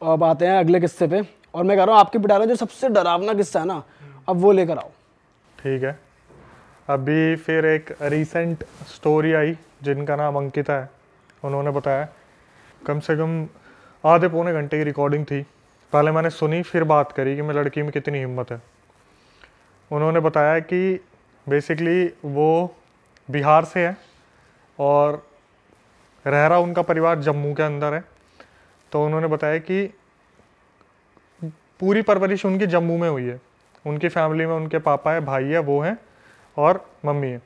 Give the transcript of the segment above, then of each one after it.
अब आते हैं अगले किस्से पे, और मैं कह रहा हूँ आपकी पिटारा जो सबसे डरावना किस्सा है ना, अब वो लेकर आओ। ठीक है, अभी फिर एक रीसेंट स्टोरी आई जिनका नाम अंकिता है। उन्होंने बताया, कम से कम आधे पौने घंटे की रिकॉर्डिंग थी। पहले मैंने सुनी, फिर बात करी कि मैं लड़की में कितनी हिम्मत है। उन्होंने बताया कि बेसिकली वो बिहार से है और रह रहा उनका परिवार जम्मू के अंदर है। तो उन्होंने बताया कि पूरी परवरिश उनकी जम्मू में हुई है। उनकी फैमिली में उनके पापा है, भाई है, वो हैं और मम्मी है।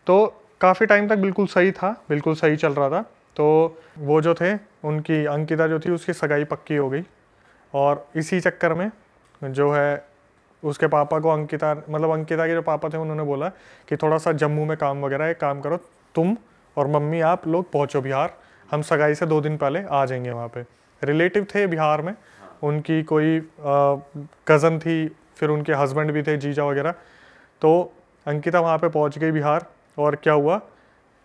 तो काफ़ी टाइम तक बिल्कुल सही था, बिल्कुल सही चल रहा था। तो वो जो थे, उनकी अंकिता जो थी उसकी सगाई पक्की हो गई, और इसी चक्कर में जो है उसके पापा को अंकिता, मतलब अंकिता के जो पापा थे, उन्होंने बोला कि थोड़ा सा जम्मू में काम वगैरह है, काम करो तुम और मम्मी, आप लोग पहुँचो बिहार, हम सगाई से 2 दिन पहले आ जाएंगे। वहाँ पे रिलेटिव थे बिहार में, उनकी कोई कज़न थी, फिर उनके हस्बैंड भी थे, जीजा वगैरह। तो अंकिता वहाँ पे पहुँच गई बिहार, और क्या हुआ,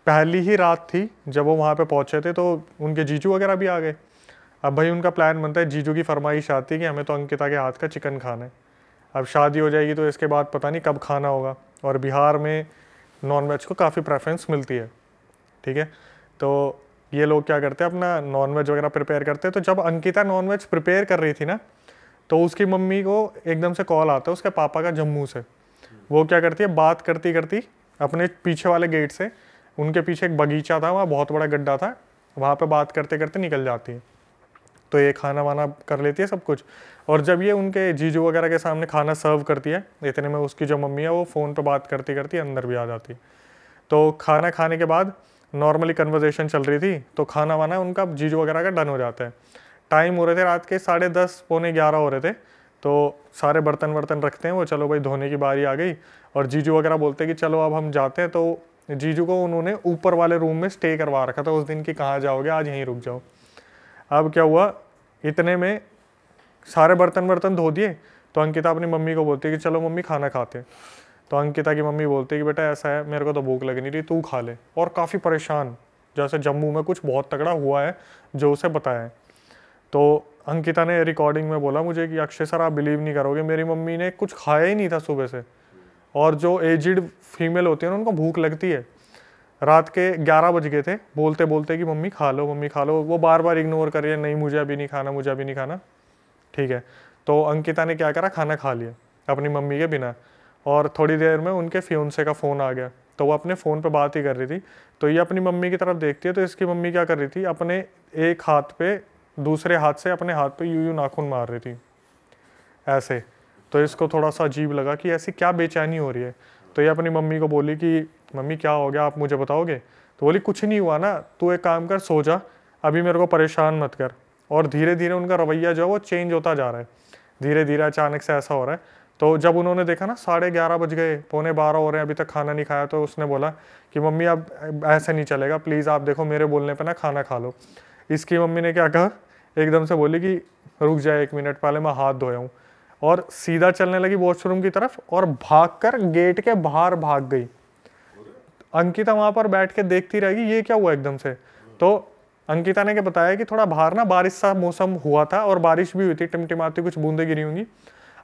पहली ही रात थी जब वो वहाँ पे पहुँचे थे, तो उनके जीजू वगैरह भी आ गए। अब भाई उनका प्लान बनता है, जीजू की फरमाइश आती है कि हमें तो अंकिता के हाथ का चिकन खाना है। अब शादी हो जाएगी तो इसके बाद पता नहीं कब खाना होगा, और बिहार में नॉनवेज को काफ़ी प्रेफरेंस मिलती है। ठीक है, तो ये लोग क्या करते हैं, अपना नॉनवेज वगैरह प्रिपेयर करते हैं। तो जब अंकिता नॉनवेज प्रिपेयर कर रही थी ना, तो उसकी मम्मी को एकदम से कॉल आता है उसके पापा का जम्मू से। वो क्या करती है, बात करती करती अपने पीछे वाले गेट से, उनके पीछे एक बगीचा था, वहाँ बहुत बड़ा गड्ढा था, वहाँ पे बात करते करते निकल जाती है। तो ये खाना वाना कर लेती है सब कुछ, और जब ये उनके जीजू वगैरह के सामने खाना सर्व करती है, इतने में उसकी जो मम्मी है वो फ़ोन पे बात करती करती अंदर भी आ जाती है। तो खाना खाने के बाद नॉर्मली कन्वर्जेशन चल रही थी, तो खाना वाना उनका जीजू वगैरह का डन हो जाता है। टाइम हो रहे थे रात के 10:30 पौने 11 हो रहे थे। तो सारे बर्तन वर्तन रखते हैं वो, चलो भाई धोने की बारी आ गई, और जीजू वगैरह बोलते हैं कि चलो अब हम जाते हैं। तो जीजू को उन्होंने ऊपर वाले रूम में स्टे करवा रखा था उस दिन, की कहाँ जाओगे, आज यहीं रुक जाओ। अब क्या हुआ, इतने में सारे बर्तन वर्तन धो दिए, तो अंकिता अपनी मम्मी को बोलती है कि चलो मम्मी खाना खाते हैं। तो अंकिता की मम्मी बोलती है कि बेटा ऐसा है, मेरे को तो भूख लग नहीं रही, तू खा ले। और काफ़ी परेशान, जैसे जम्मू में कुछ बहुत तगड़ा हुआ है जो उसे बताया है। तो अंकिता ने रिकॉर्डिंग में बोला मुझे कि अक्षय सर आप बिलीव नहीं करोगे, मेरी मम्मी ने कुछ खाया ही नहीं था सुबह से। और जो एजिड फीमेल होती है ना, उनको भूख लगती है। रात के 11 बज गए थे, बोलते बोलते कि मम्मी खा लो, मम्मी खा लो। वो बार बार इग्नोर कर रही है, नहीं मुझे अभी नहीं खाना, मुझे अभी नहीं खाना। ठीक है, तो अंकिता ने क्या करा, खाना खा लिया अपनी मम्मी के बिना। और थोड़ी देर में उनके फियोंसे का फ़ोन आ गया, तो वो अपने फ़ोन पे बात ही कर रही थी। तो ये अपनी मम्मी की तरफ देखती है, तो इसकी मम्मी क्या कर रही थी, अपने एक हाथ पे, दूसरे हाथ से अपने हाथ पे यूं यूं नाखून मार रही थी ऐसे। तो इसको थोड़ा सा अजीब लगा कि ऐसी क्या बेचैनी हो रही है। तो ये अपनी मम्मी को बोली कि मम्मी क्या हो गया, आप मुझे बताओगे। तो बोली कुछ नहीं हुआ ना, तू एक काम कर, सो जा, अभी मेरे को परेशान मत कर। और धीरे धीरे उनका रवैया जो है वो चेंज होता जा रहा है, धीरे धीरे अचानक से ऐसा हो रहा है। तो जब उन्होंने देखा ना 11:30 बज गए, पौने 12 हो रहे हैं, अभी तक खाना नहीं खाया, तो उसने बोला कि मम्मी अब ऐसे नहीं चलेगा, प्लीज़ आप देखो मेरे बोलने पे ना खाना खा लो। इसकी मम्मी ने क्या कहा, एकदम से बोली कि रुक जाए 1 मिनट, पहले मैं हाथ धोया हूँ। और सीधा चलने लगी वॉशरूम की तरफ, और भागकर गेट के बाहर भाग गई। अंकिता वहां पर बैठ के देखती रहेगी ये क्या हुआ एकदम से। तो अंकिता ने क्या बताया कि थोड़ा बाहर ना बारिश सा मौसम हुआ था, और बारिश भी हुई थी, टिमटिमाती कुछ बूंदे गिरी होंगी।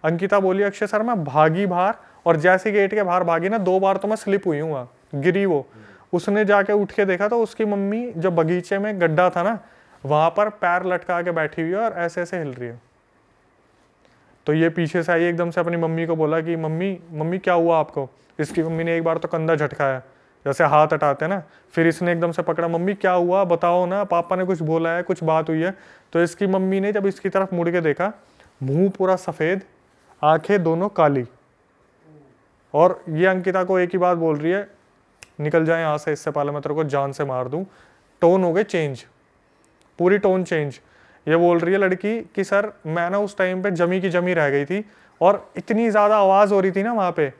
अंकिता बोली अक्षय सर मैं भागी बाहर, और जैसे गेट के बाहर भागी ना, 2 बार तो मैं स्लिप हुई हूँ, वहाँ गिरी वो। उसने जाके उठ के देखा तो उसकी मम्मी जो बगीचे में गड्ढा था ना, वहां पर पैर लटका के बैठी हुई है और ऐसे ऐसे हिल रही है। तो ये पीछे से आई, एकदम से अपनी मम्मी को बोला कि मम्मी मम्मी क्या हुआ आपको। इसकी मम्मी ने एक बार तो कंधा झटकाया, जैसे हाथ हटाते हैं ना, फिर इसने एकदम से पकड़ा, मम्मी क्या हुआ बताओ ना, पापा ने कुछ बोला है, कुछ बात हुई है। तो इसकी मम्मी ने जब इसकी तरफ मुड़ के देखा, मुंह पूरा सफ़ेद, आंखें दोनों काली, और ये अंकिता को एक ही बात बोल रही है, निकल जाए यहाँ से, इससे पहले मैं तेरे को जान से मार दूँ। टोन हो गए चेंज, पूरी टोन चेंज। ये बोल रही है लड़की कि सर मैं ना उस टाइम पे जमी की जमी रह गई थी, और इतनी ज़्यादा आवाज़ हो रही थी ना वहाँ पे,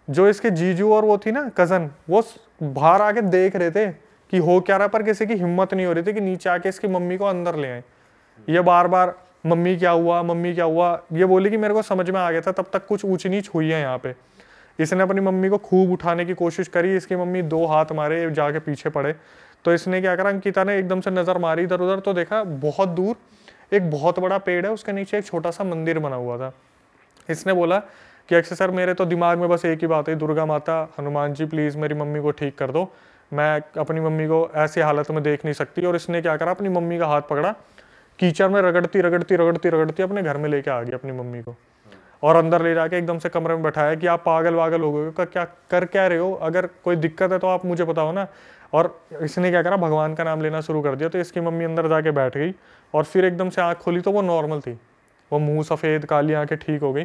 जो इसके जीजू और वो थी ना कज़न, वो बाहर आके देख रहे थे कि हो क्या रहा, पर किसी की हिम्मत नहीं हो रही थी कि नीचे आके इसकी मम्मी को अंदर ले आए। ये बार बार मम्मी क्या हुआ, मम्मी क्या हुआ, ये बोली कि मेरे को समझ में आ गया था, तब तक कुछ ऊंच नीच हुई है यहाँ पे। इसने अपनी मम्मी को खूब उठाने की कोशिश करी, इसकी मम्मी 2 हाथ मारे, जाके पीछे पड़े। तो इसने क्या करा, अंकिता ने एकदम से नज़र मारी इधर उधर, तो देखा बहुत दूर एक बहुत बड़ा पेड़ है, उसके नीचे एक छोटा सा मंदिर बना हुआ था। इसने बोला कि अक्षय सर मेरे तो दिमाग में बस एक ही बात है, दुर्गा माता, हनुमान जी प्लीज़ मेरी मम्मी को ठीक कर दो, मैं अपनी मम्मी को ऐसी हालत में देख नहीं सकती। और इसने क्या करा, अपनी मम्मी का हाथ पकड़ा, कीचड़ में रगड़ती रगड़ती रगड़ती रगड़ती अपने घर में लेके आ गई अपनी मम्मी को, और अंदर ले जाके एकदम से कमरे में बैठाया कि आप पागल वागल हो गए हो, क्या कर क्या रहे हो, अगर कोई दिक्कत है तो आप मुझे बताओ ना। और इसने क्या करा, भगवान का नाम लेना शुरू कर दिया। तो इसकी मम्मी अंदर जाके बैठ गई, और फिर एकदम से आँख खोली तो वो नॉर्मल थी, वो मुँह सफ़ेद, काली आँखें ठीक हो गई।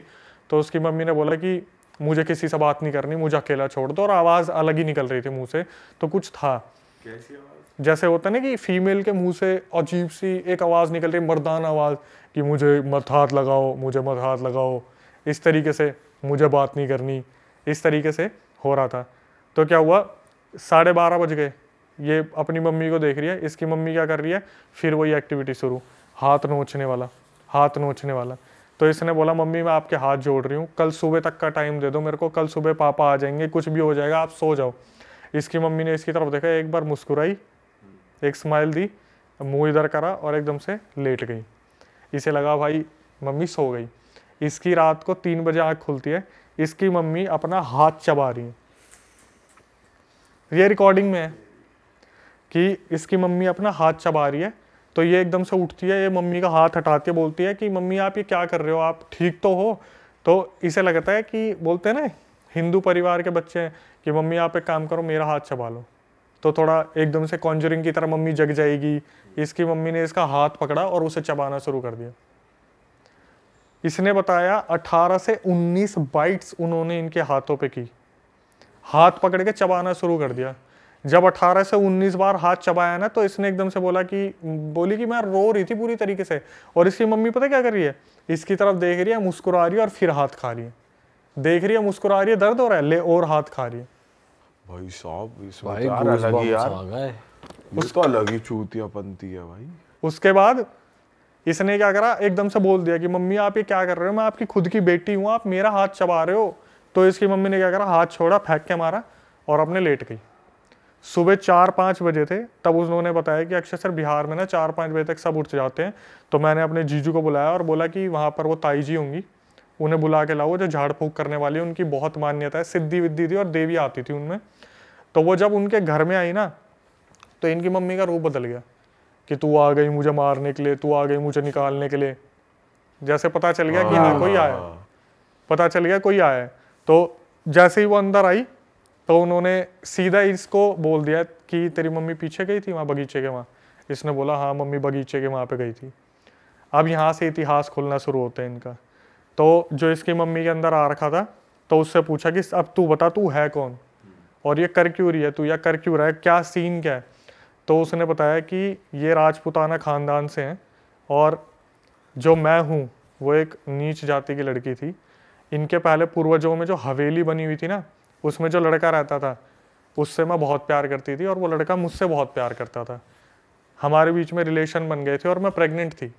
तो उसकी मम्मी ने बोला कि मुझे किसी से बात नहीं करनी, मुझे अकेला छोड़ दो। और आवाज़ अलग ही निकल रही थी मुँह से, तो कुछ था। कैसी आवाज़? जैसे होता है ना कि फीमेल के मुंह से अजीब सी एक आवाज़ निकल रही, मर्दाना आवाज़, कि मुझे मत हाथ लगाओ, मुझे मत हाथ लगाओ, इस तरीके से, मुझे बात नहीं करनी, इस तरीके से हो रहा था। तो क्या हुआ, 12:30 बज गए, ये अपनी मम्मी को देख रही है, इसकी मम्मी क्या कर रही है, फिर वही एक्टिविटी शुरू, हाथ नोचने वाला, हाथ नोचने वाला। तो इसने बोला मम्मी मैं आपके हाथ जोड़ रही हूँ, कल सुबह तक का टाइम दे दो मेरे को, कल सुबह पापा आ जाएंगे, कुछ भी हो जाएगा, आप सो जाओ। इसकी मम्मी ने इसकी तरफ देखा, एक बार मुस्कुराई, एक स्माइल दी, मुंह इधर करा और एकदम से लेट गई। इसे लगा भाई मम्मी सो गई। इसकी रात को 3 बजे आँख खुलती है, इसकी मम्मी अपना हाथ चबा रही है। ये रिकॉर्डिंग में है कि इसकी मम्मी अपना हाथ चबा रही है। तो ये एकदम से उठती है, ये मम्मी का हाथ हटाती है, बोलती है कि मम्मी आप ये क्या कर रहे हो, आप ठीक तो हो। तो इसे लगता है कि बोलते हैं ना हिंदू परिवार के बच्चे हैं कि मम्मी आप एक काम करो, मेरा हाथ चबा लो। तो थोड़ा एकदम से कॉन्जरिंग की तरह मम्मी जग जाएगी। इसकी मम्मी ने इसका हाथ पकड़ा और उसे चबाना शुरू कर दिया। इसने बताया 18 से 19 बाइट्स उन्होंने इनके हाथों पे की, हाथ पकड़ के चबाना शुरू कर दिया। जब 18 से 19 बार हाथ चबाया ना, तो इसने एकदम से बोली कि मैं रो रही थी पूरी तरीके से। और इसकी मम्मी पता क्या कर रही है, इसकी तरफ देख रही है, मुस्कुरा रही है और फिर हाथ खा रही है, देख रही है, मुस्कुरा रही है, दर्द हो रहा है, ले और हाथ खा रही है। भाई साहब इसमें भाई तो यार अलग ही यार, आ गए। उसको अलग ही चूतियापंती है भाई। उसके बाद इसने क्या करा, एकदम से बोल दिया कि मम्मी आप ये क्या कर रहे हो, मैं आपकी खुद की बेटी हूँ, आप मेरा हाथ चबा रहे हो। तो इसकी मम्मी ने क्या करा, हाथ छोड़ा, फेंक के मारा और अपने लेट गई। सुबह 4-5 बजे थे, तब उन्होंने बताया कि अक्षय सर बिहार में ना 4-5 बजे तक सब उठ जाते हैं। तो मैंने अपने जीजू को बुलाया और बोला कि वहाँ पर वो ताई जी होंगी, उन्हें बुला के लाओ, जो झाड़ फूक करने वाली है, उनकी बहुत मान्यता है, सिद्धि विद्धि थी और देवी आती थी उनमें। तो वो जब उनके घर में आई ना, तो इनकी मम्मी का रूप बदल गया कि तू आ गई मुझे मारने के लिए, तू आ गई मुझे निकालने के लिए। जैसे पता चल गया कि हाँ कोई आया, पता चल गया कोई आया है। तो जैसे ही वो अंदर आई तो उन्होंने सीधा इसको बोल दिया कि तेरी मम्मी पीछे गई थी वहाँ बगीचे के वहाँ। इसने बोला हाँ मम्मी बगीचे के वहाँ पे गई थी। अब यहाँ से इतिहास खुलना शुरू होता है इनका। तो जो इसकी मम्मी के अंदर आ रखा था, तो उससे पूछा कि अब तू बता तू है कौन और ये कर क्यों रही है तू, या कर क्यों रहा है, क्या सीन क्या है। तो उसने बताया कि ये राजपूताना खानदान से हैं और जो मैं हूँ वो एक नीच जाति की लड़की थी। इनके पहले पूर्वजों में जो हवेली बनी हुई थी ना, उसमें जो लड़का रहता था उससे मैं बहुत प्यार करती थी और वो लड़का मुझसे बहुत प्यार करता था। हमारे बीच में रिलेशन बन गए थे और मैं प्रेग्नेंट थी।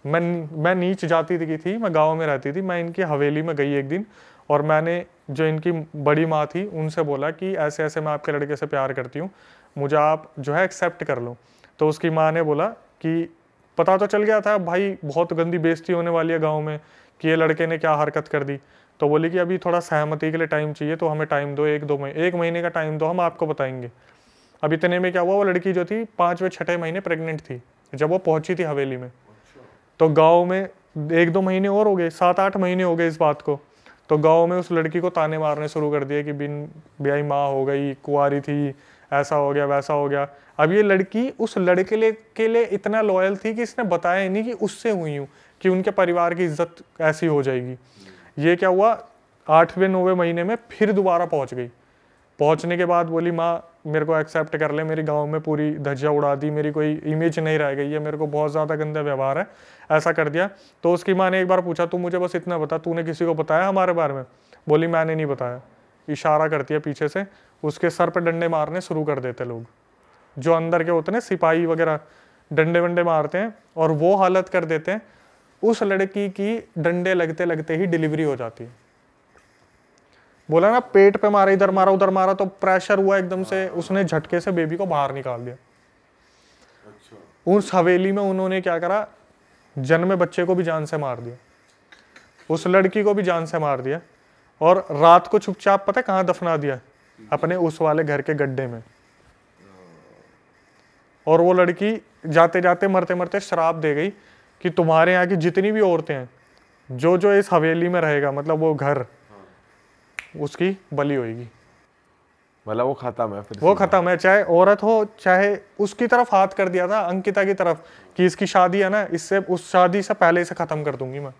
मैं नीच जाति की थी, मैं गांव में रहती थी। मैं इनकी हवेली में गई एक दिन और मैंने जो इनकी बड़ी माँ थी उनसे बोला कि ऐसे ऐसे मैं आपके लड़के से प्यार करती हूँ, मुझे आप जो है एक्सेप्ट कर लो। तो उसकी माँ ने बोला कि पता तो चल गया था भाई बहुत गंदी बेइज्जती होने वाली है गाँव में कि ये लड़के ने क्या हरकत कर दी। तो बोली कि अभी थोड़ा सहमति के लिए टाइम चाहिए, तो हमें टाइम दो, 1 महीने का टाइम दो, हम आपको बताएंगे। अब इतने में क्या हुआ, वो लड़की जो थी 5वें-6ठे महीने प्रेग्नेंट थी जब वो पहुंची थी हवेली में। तो गांव में 1-2 महीने और हो गए, 7-8 महीने हो गए इस बात को। तो गांव में उस लड़की को ताने मारने शुरू कर दिए कि बिन ब्याही माँ हो गई, कुंवारी थी, ऐसा हो गया वैसा हो गया। अब ये लड़की उस लड़के के लिए इतना लॉयल थी कि इसने बताया ही नहीं कि उससे हुई हूँ, कि उनके परिवार की इज्जत ऐसी हो जाएगी। ये क्या हुआ, 8वें-9वें महीने में फिर दोबारा पहुंच गई। पहुंचने के बाद बोली माँ मेरे को एक्सेप्ट कर ले, मेरी गांव में पूरी धज्जियाँ उड़ा दी, मेरी कोई इमेज नहीं रह गई है, मेरे को बहुत ज़्यादा गंदा व्यवहार है, ऐसा कर दिया। तो उसकी माँ ने एक बार पूछा तू मुझे बस इतना बता, तूने किसी को बताया हमारे बारे में? बोली मैंने नहीं बताया। इशारा करती है पीछे से, उसके सर पर डंडे मारने शुरू कर देते लोग, जो अंदर के होते हैं सिपाही वगैरह, डंडे वंडे मारते हैं और वो हालत कर देते हैं। उस लड़की की डंडे लगते लगते ही डिलीवरी हो जाती है। बोला ना पेट पे मारा, इधर मारा उधर मारा, तो प्रेशर हुआ एकदम से, उसने झटके से बेबी को बाहर निकाल दिया। उस हवेली में उन्होंने क्या करा, जन्मे बच्चे को भी जान से मार दिया, उस लड़की को भी जान से मार दिया, और रात को चुपचाप पता है कहाँ दफना दिया? अपने उस वाले घर के गड्ढे में। और वो लड़की जाते जाते मरते मरते श्राप दे गई कि तुम्हारे यहाँ की जितनी भी औरतें हैं, जो जो इस हवेली में रहेगा, मतलब वो घर, उसकी बलि होगी। मतलब वो खत्म है फिर? वो खत्म है, चाहे औरत हो चाहे। उसकी तरफ हाथ कर दिया था, अंकिता की तरफ, कि इसकी शादी है ना, इससे उस शादी से पहले इसे खत्म कर दूंगी मैं।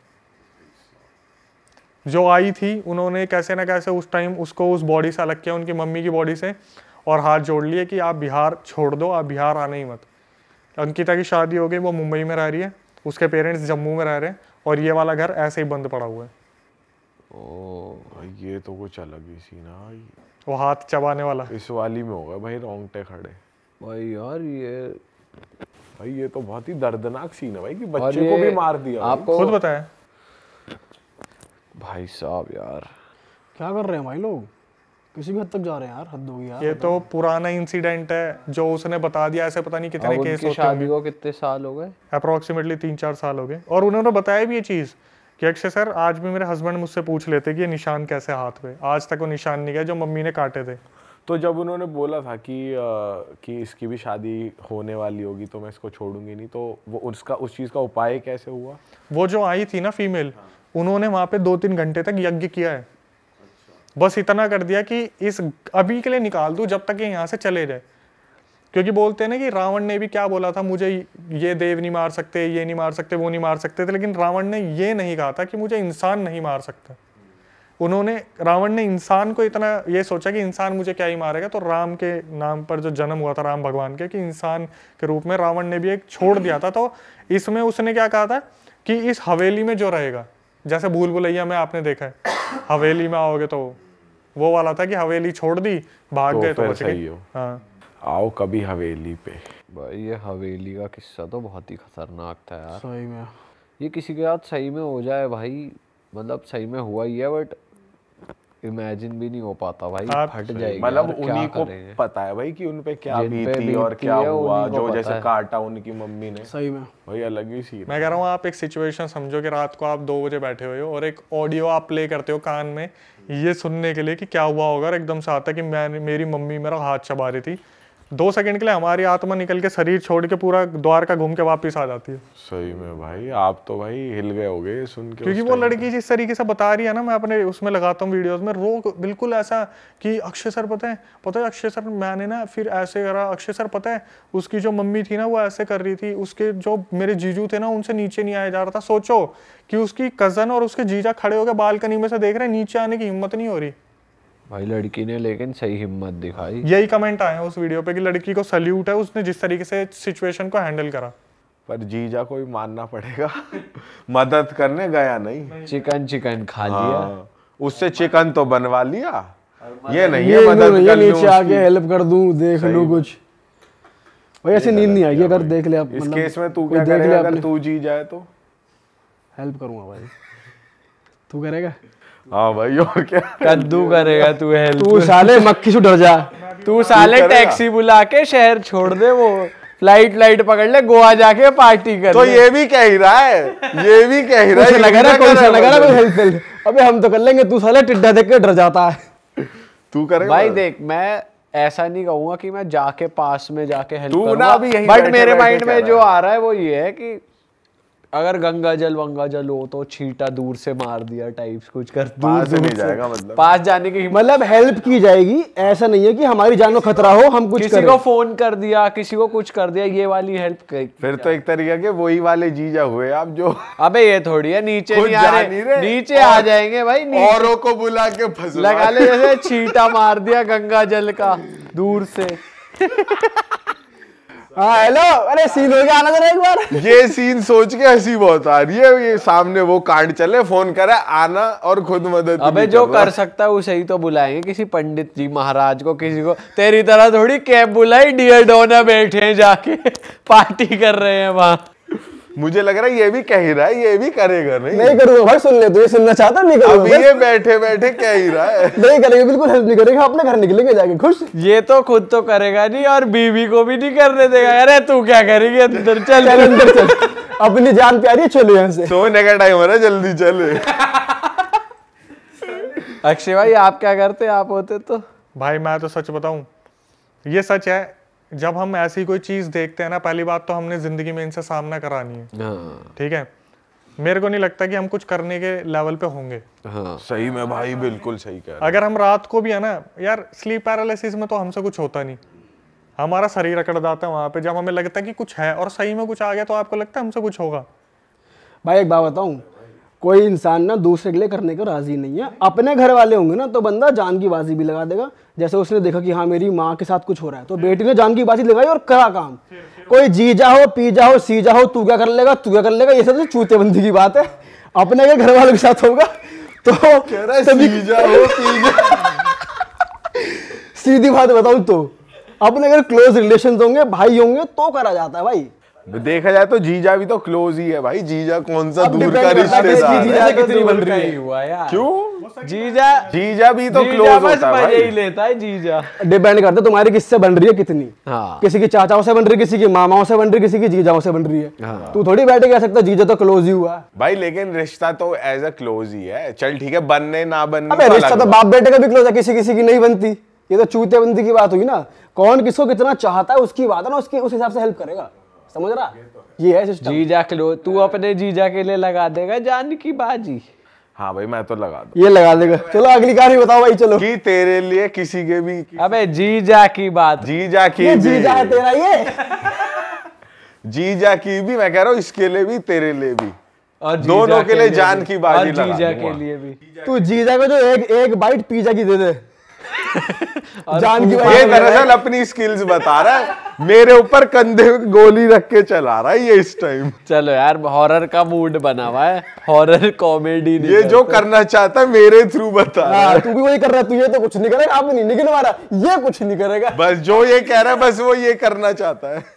जो आई थी उन्होंने कैसे ना कैसे उस टाइम उसको उस बॉडी से अलग किया, उनकी मम्मी की बॉडी से, और हाथ जोड़ लिए कि आप बिहार छोड़ दो, आप बिहार आना ही मत। अंकिता की शादी हो गई, वो मुंबई में रह रही है, उसके पेरेंट्स जम्मू में रह रहे हैं, और ये वाला घर ऐसे ही बंद पड़ा हुआ है। भाई ये तो कुछ अलग ही सीन है भाई। वो हाथ चबाने वाला इस वाली में होगा भाई रोंगटे खड़े। भाई यार ये तो बहुत ही दर्दनाक सीन है भाई, कि बच्चे को भी मार दिया। आपको खुद बताया भाई साहब यार, क्या कर रहे हैं भाई लोग? किसी भी हद तक जा रहे हैं यार, हद होगी यार। ये तो पुराना इंसिडेंट है जो उसने बता दिया, ऐसे पता नहीं कितने केस होते शादी को कितने साल हो गए? अप्रोक्सीमेटली 3-4 साल हो गए। और उन्होंने बताया भी ये चीज़ कि अक्षय सर, आज भी मेरे हस्बैंड मुझसे पूछ लेते कि ये निशान कैसे हाथ पे, आज तक वो निशान नहीं गया जो मम्मी ने काटे थे। तो जब उन्होंने बोला था कि इसकी भी शादी होने वाली होगी तो मैं इसको छोड़ूंगी नहीं, तो वो उसका उस चीज़ का उपाय कैसे हुआ? वो जो आई थी ना फीमेल, उन्होंने वहाँ पे 2-3 घंटे तक यज्ञ किया है। बस इतना कर दिया कि इस अभी के लिए निकाल दूं, जब तक ये यहाँ से चले जाए। क्योंकि बोलते हैं ना कि रावण ने भी क्या बोला था, मुझे ये देव नहीं मार सकते, ये नहीं मार सकते, वो नहीं मार सकते थे, लेकिन रावण ने ये नहीं कहा था कि मुझे इंसान नहीं मार सकता। रावण ने इंसान को इतना ये सोचा कि इंसान मुझे क्या ही मारेगा, तो राम के नाम पर जो जन्म हुआ था राम भगवान के, कि इंसान के रूप में रावण ने भी एक छोड़ दिया था। तो इसमें उसने क्या कहा था कि इस हवेली में जो रहेगा, जैसे भूल भुलैया में आपने देखा है, हवेली में आओगे तो वो वाला था कि हवेली छोड़ दी, भाग गए तो बच गए। हाँ, आओ कभी हवेली पे। भाई ये हवेली का किस्सा तो बहुत ही खतरनाक था यार। सही में ये किसी के साथ सही में हो जाए भाई, मतलब सही में हुआ ही है, बट इमेजिन भी नहीं हो पाता भाई, फट जाएगी। मतलब उन्हीं को पता है भाई कि उन पे क्या बीती और क्या हुआ, जो जैसे काटा उनकी मम्मी ने। सही में भाई अलग ही सीन। मैं कह रहा हूँ, आप एक सिचुएशन समझो कि रात को आप 2 बजे बैठे हुए हो और एक ऑडियो आप प्ले करते हो कान में, ये सुनने के लिए कि क्या हुआ होगा, और एकदम से आता है कि मेरी मम्मी मेरा हाथ चबा रही थी। 2 सेकंड के लिए हमारी आत्मा निकल के शरीर छोड़ के पूरा द्वार का घूम के वापस आ जाती है। सही में भाई, आप तो भाई हिल गए होगे सुन के। क्योंकि वो लड़की जिस तरीके से बता रही है ना, मैं अपने उसमें लगाता हूँ वीडियोस में, बिल्कुल ऐसा कि अक्षय सर पता है अक्षय सर मैंने ना फिर ऐसे करा, अक्षय सर पता है उसकी जो मम्मी थी ना वो ऐसे कर रही थी, उसके जो मेरे जीजू थे ना उनसे नीचे नहीं आया जा रहा था। सोचो कि उसकी कजन और उसके जीजा खड़े होकर बालकनी में से देख रहे हैं, नीचे आने की हिम्मत नहीं हो रही। भाई लड़की ने लेकिन सही हिम्मत दिखाई। यही कमेंट आए हैं उस वीडियो पे कि लड़की को सल्यूट है, उसने जिस तरीके से सिचुएशन को हैंडल करा। पर जीजा को भी मानना पड़ेगा, मदद करने गया नहीं, चिकन खा लिया, उससे चिकन तो बनवा लिया। ये नहीं है मदद कर नीचे आके हेल्प कर दूं, देख लूं कुछ। भाई ऐसे नींद नहीं आएगी अगर देख ले आप। इस केस में तू क्या करेगा अगर तू जी जाए तो? हेल्प करूंगा भाई। तू करेगा? हाँ भाई, और क्या कद्दू करेगा तू? हेल्प तू साले मक्खी से डर जा। तू साले टैक्सी बुला के शहर छोड़ दे, वो फ्लाइट पकड़ ले, गोवा जाके पार्टी कर। तो ये भी कह ही रहा है, ये भी कह ही रहा है, लगा रहा कोई हेल्प। अबे हम तो कर लेंगे, तू साले टिड्डा देख के डर जाता है। तू करेगा भाई? देख, मैं ऐसा नहीं कहूंगा कि मैं जाके पास में जाके हेल्प करूंगा, बट मेरे माइंड में जो आ रहा है वो ये है कि अगर गंगा जल हो तो छींटा दूर से मार दिया टाइप्स कुछ कर, पास नहीं जाएगा, मतलब पास जाने की मतलब हेल्प की जाएगी। ऐसा नहीं है कि हमारी जान को खतरा हो, हम कुछ किसी को फोन कर दिया, किसी को कुछ कर दिया, ये वाली हेल्प फिर तो एक तरीके के वही वाले जीजा हुए आप जो। अबे ये थोड़ी है, नीचे नहीं आ रहे, नीचे आ जाएंगे भाई, औरों को बुला के फंसवा लगा ले, जैसे छींटा मार दिया गंगा जल का दूर से। हाँ हेलो, अरे सीन हो गया, आना जरा एक बार। ये सीन सोच के हंसी बहुत आ रही है। ये सामने वो कांड चले, फोन करे आना और खुद मदद। अबे जो कर सकता है उसे ही तो बुलाएंगे, किसी पंडित जी महाराज को, किसी को। तेरी तरह थोड़ी कैब बुलाई, डियर डोना बैठे हैं जाके पार्टी कर रहे हैं वहां। मुझे लग रहा है ये भी कह ही रहा है, ये भी करेगा। नहीं करूंगा भाई, सुन ले, तू ये सुनना चाहता नहीं करूंगा। अभी ये बैठे बैठे कह ही रहा है। नहीं करेगा, बिल्कुल हेल्प नहीं करेगा, अपने घर निकलेंगे जाके खुश। ये तो खुद तो करेगा नहीं और बीवी को भी नहीं करने देगा। अरे तू क्या करेगी, अंदर चल अंदर चल। अपनी जान प्यारी है, चलो यहाँ से। सोने का टाइम हो रहा है, जल्दी चले। अक्षय भाई आप क्या करते आप होते तो? भाई मैं तो सच बताऊं, ये सच है, जब हम ऐसी कोई चीज देखते हैं ना, पहली बात तो हमने जिंदगी में इनसे सामना करानी है। हाँ ठीक है, मेरे को नहीं लगता कि हम कुछ करने के लेवल पे होंगे। हाँ सही में भाई, बिल्कुल सही कह रहे अगर हम रात को भी है ना यार, स्लीप पैरालिसिस में तो हमसे कुछ होता नहीं, हमारा शरीर अकड़ जाता है वहां पे। जब हमें लगता है कि कुछ है और सही में कुछ आ गया, तो आपको लगता है हमसे कुछ होगा। भाई एक बात बताऊं, कोई इंसान ना दूसरे के लिए करने को राजी नहीं है। अपने घर वाले होंगे ना तो बंदा जान की बाजी भी लगा देगा। जैसे उसने देखा कि हाँ मेरी माँ के साथ कुछ हो रहा है, तो बेटी ने जान की बाजी लगाई और करा काम। कोई जीजा हो, पीजा हो, सीजा हो, तू क्या कर लेगा, तू क्या कर लेगा, ये सब तो चूतेबंदी की बात है। अपने के घर वालों के साथ होगा तो सीधी बात बताऊं तो अपने अगर क्लोज रिलेशन होंगे, भाई होंगे, तो करा जाता है भाई। देखा जाए तो जीजा भी तो क्लोज ही है भाई। जीजा कौन सा अब दूर depend का करता है कि रिश्तेदार है। जीजा कितनी बन दूर का रही ही है। हुआ यार। क्यों? जीजा जीजा भी तो जीजा क्लोज बस होता है मजे ही भाई। लेता है जीजा। डिपेंड करता है तुम्हारी किससे बन रही है कितनी। हाँ किसी की चाचाओं से बन रही है, किसी की मामाओं से बन रही है, किसी की जीजाओं से बन रही है। हाँ। तू थोड़ी बैठ के कह सकता जीजा तो क्लोज ही हुआ। भाई लेकिन रिश्ता तो एज अ क्लोज ही है। चल ठीक है, बनने ना बनने अबे तो रिश्ता अलग तो बात। बाप बेटे का भी क्लोज है, किसी किसी की नहीं बनती। ये तो चूतेबंदी की बात हुई ना। कौन किसको कितना चाहता है उसकी बात है ना, उसकी उस हिसाब से हेल्प करेगा। समझ रहा? ये है सिस्टम। जीजा क्लोज, तू अपने जीजा के लिए लगा देगा जान की बाजी। हाँ भाई मैं तो लगा दूं ये लगा देगा। चलो अगली कहानी बताओ भाई। चलो कि तेरे लिए किसी के भी अबे जीजा की बात। जीजा की ये भी जीजा है तेरा ये। जीजा की भी मैं कह रहा हूँ, इसके लिए भी तेरे लिए भी, और जीजा दोनों के लिए जान भी। की बाजी और लगा जीजा दूंगा। के लिए भी। तू जीजा को जो एक बाइट पिज्जा की दे दे। जान की ये बात दरअसल अपनी स्किल्स बता रहा है, मेरे ऊपर कंधे में गोली रख के चला रहा है ये इस टाइम। चलो यार हॉरर का मूड बना हुआ है, हॉरर कॉमेडी नहीं ये जो करते। करना चाहता है मेरे थ्रू बता रहा है। हाँ, तू भी वही कर रहा है। तू ये तो कुछ नहीं करेगा। आप नहीं निकल मारा, ये कुछ नहीं करेगा। बस जो ये कह रहा है बस वो ये करना चाहता है।